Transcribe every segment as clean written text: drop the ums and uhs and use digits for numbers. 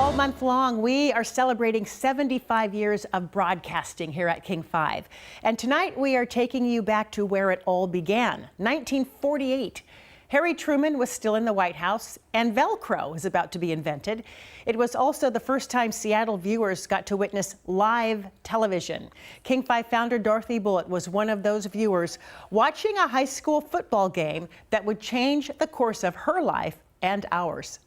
All month long, we are celebrating 75 years of broadcasting here at King 5. And tonight we are taking you back to where it all began, 1948. Harry Truman was still in the White House, and Velcro is about to be invented. It was also the first time Seattle viewers got to witness live television. King 5 founder Dorothy Bullitt was one of those viewers watching a high school football game that would change the course of her life and ours.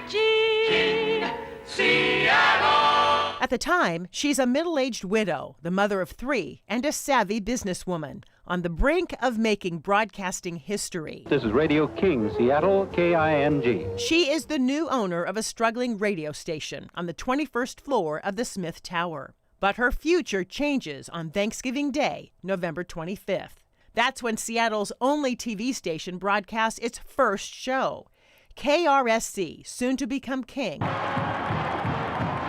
King Seattle. At the time, she's a middle-aged widow, the mother of 3, and a savvy businesswoman on the brink of making broadcasting history. This is Radio King Seattle, KING. She is the new owner of a struggling radio station on the 21st floor of the Smith Tower. But her future changes on Thanksgiving Day, November 25th. That's when Seattle's only TV station broadcasts its first show. KRSC, soon to become King,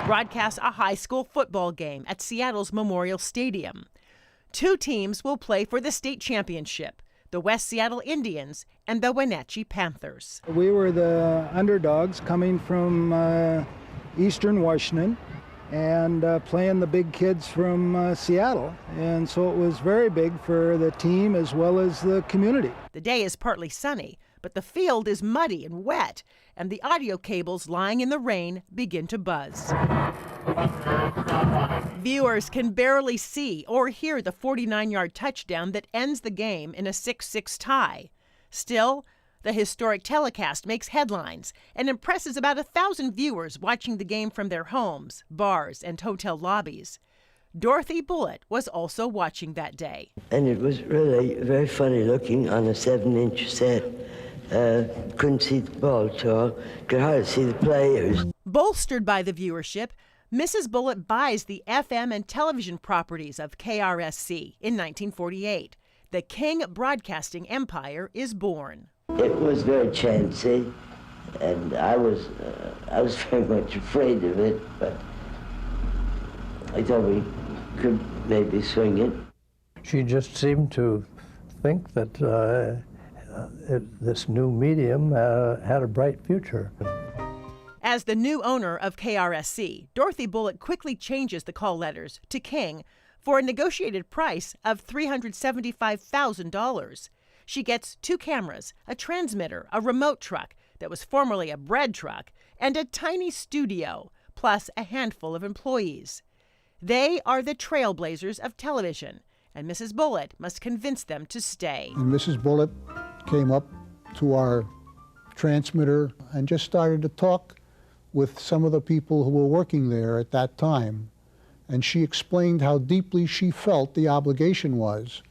broadcasts a high school football game at Seattle's Memorial Stadium. 2 teams will play for the state championship, the West Seattle Indians and the Wenatchee Panthers. We were the underdogs coming from eastern Washington and playing the big kids from Seattle. And so it was very big for the team as well as the community. The day is partly sunny, but the field is muddy and wet, and the audio cables lying in the rain begin to buzz. Viewers can barely see or hear the 49-yard touchdown that ends the game in a 6-6 tie. Still, the historic telecast makes headlines and impresses about 1,000 viewers watching the game from their homes, bars, and hotel lobbies. Dorothy Bullitt was also watching that day. And it was really very funny looking on a 7-inch set. Couldn't see the ball at all, could hardly see the players. Bolstered by the viewership, Mrs. Bullitt buys the FM and television properties of KRSC in 1948. The King Broadcasting Empire is born. It was very chancy, and I was very much afraid of it, but I thought we could maybe swing it. She just seemed to think that this new medium had a bright future. As the new owner of KRSC, Dorothy Bullitt quickly changes the call letters to King for a negotiated price of $375,000. She gets 2 cameras, a transmitter, a remote truck that was formerly a bread truck, and a tiny studio, plus a handful of employees. They are the trailblazers of television, and Mrs. Bullitt must convince them to stay. And Mrs. Bullitt came up to our transmitter and just started to talk with some of the people who were working there at that time. And she explained how deeply she felt the obligation was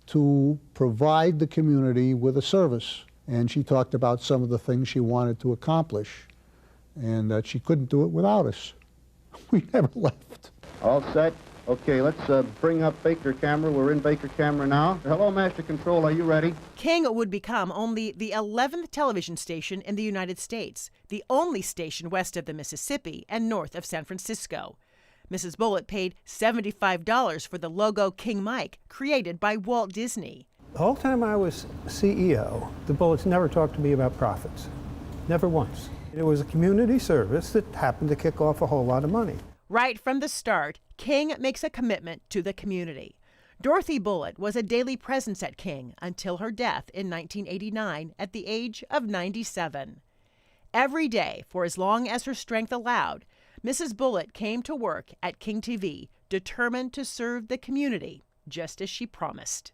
to provide the community with a service. And she talked about some of the things she wanted to accomplish and that she couldn't do it without us. We never left. All set. Okay, let's bring up Baker Camera. We're in Baker Camera now. Hello, Master Control. Are you ready? King would become only the 11th television station in the United States, the only station west of the Mississippi and north of San Francisco. Mrs. Bullitt paid $75 for the logo King Mike, created by Walt Disney. The whole time I was CEO, the Bullitts never talked to me about profits. Never once. It was a community service that happened to kick off a whole lot of money. Right from the start, King makes a commitment to the community. Dorothy Bullitt was a daily presence at King until her death in 1989 at the age of 97. Every day, for as long as her strength allowed, Mrs. Bullitt came to work at King TV, determined to serve the community, just as she promised.